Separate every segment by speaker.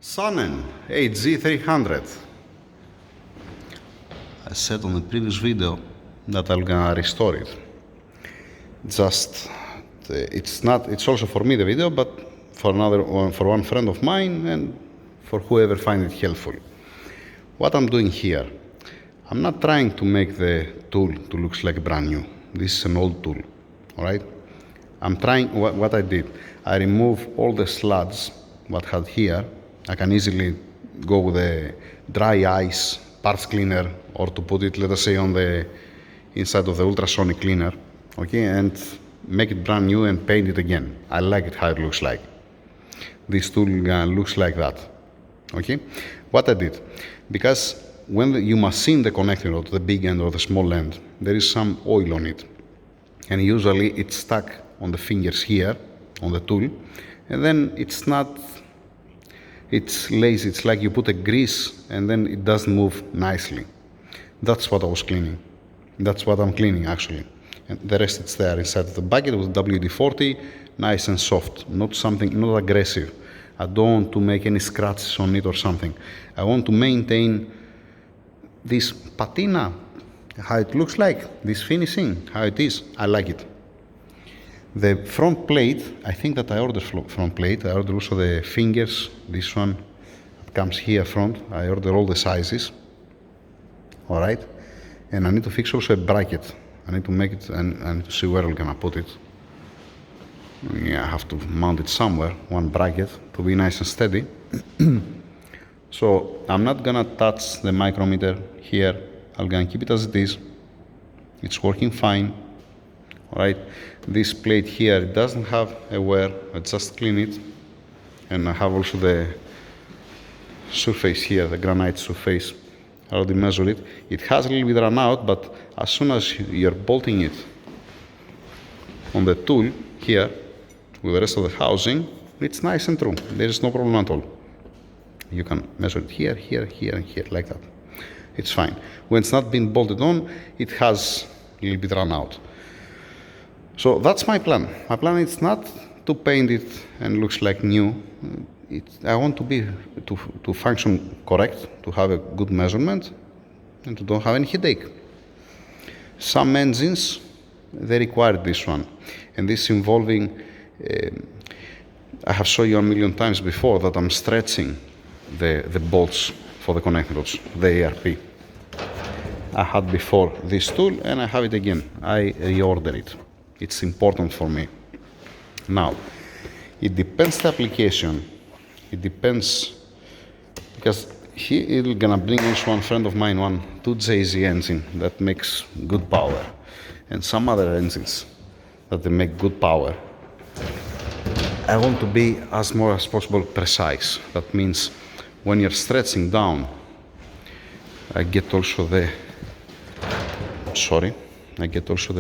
Speaker 1: Sunnen AG 300. I said on the previous video that I'm gonna restore it. It's also for me the video, but for one friend of mine and for whoever finds it helpful. What I'm doing here, I'm not trying to make the tool to look like brand new. This is an old tool, all right? I'm trying, what I did, I remove all the sludge what had here. I can easily go with a dry ice parts cleaner, or to put it, let us say, on the inside of the ultrasonic cleaner, okay, and make it brand new and paint it again. I like it how it looks like. This tool looks like that, okay? What I did, because when you machine the connecting rod, the big end or the small end, there is some oil on it, and usually it's stuck on the fingers here on the tool, and then it's lazy. It's like you put a grease and then it doesn't move nicely. That's what I was cleaning. That's what I'm cleaning actually. And the rest it's there inside of the bucket with WD-40, nice and soft, not aggressive. I don't want to make any scratches on it or something. I want to maintain this patina, how it looks like, this finishing, how it is. I like it. The front plate, I think that I ordered front plate. I ordered also the fingers, this one that comes here front. I ordered all the sizes, all right? And I need to fix also a bracket. I need to make it, and I need to see where I'm gonna put it. Yeah, I have to mount it somewhere, one bracket, to be nice and steady. So I'm not gonna touch the micrometer here. I'm gonna keep it as it is. It's working fine. All right, this plate here, it doesn't have a wear. I just clean it, and I have also the surface here, the granite surface. I already measured it. It has a little bit run out, but as soon as you're bolting it on the tool here with the rest of the housing, it's nice and true. There is no problem at all. You can measure it here, here, here, and here, like that. It's fine. When it's not been bolted on, it has a little bit run out. So that's my plan. My plan is not to paint it and looks like new. I want to function correct, to have a good measurement, and to don't have any headache. Some engines, they require this one, and this involving. I have shown you a million times before that I'm stretching the bolts for the connecting rods, the ARP. I had before this tool, and I have it again. I reorder it. It's important for me. Now, it depends the application. It depends, because here it's gonna bring also one friend of mine, 2JZ engine that makes good power, and some other engines that they make good power. I want to be as more as possible precise. That means when you're stretching down, I get also the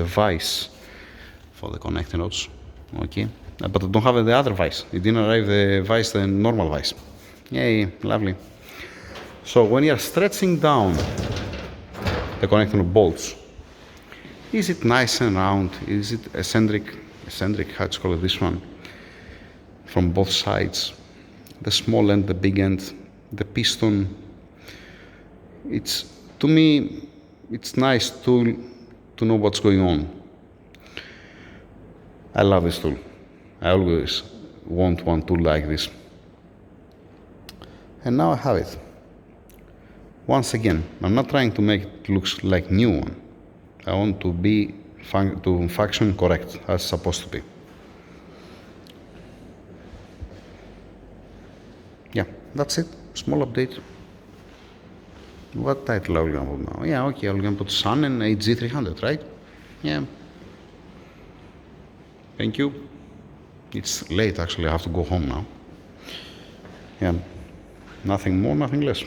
Speaker 1: vise for the connecting rods, okay? But I don't have the other vise. It didn't arrive the vise, the normal vise. Yay, lovely. So when you're stretching down the connecting bolts, is it nice and round? Is it eccentric, how it's called, this one? From both sides, the small end, the big end, the piston. To me, it's nice to know what's going on. I love this tool. I always want one tool like this. And now I have it. Once again, I'm not trying to make it look like new one. I want to function correct, as it's supposed to be. Yeah, that's it. Small update. What title are we gonna put now? Yeah, okay, I'm gonna put Sunnen AG 300, right? Yeah. Thank you. It's late actually, I have to go home now. Yeah, nothing more, nothing less.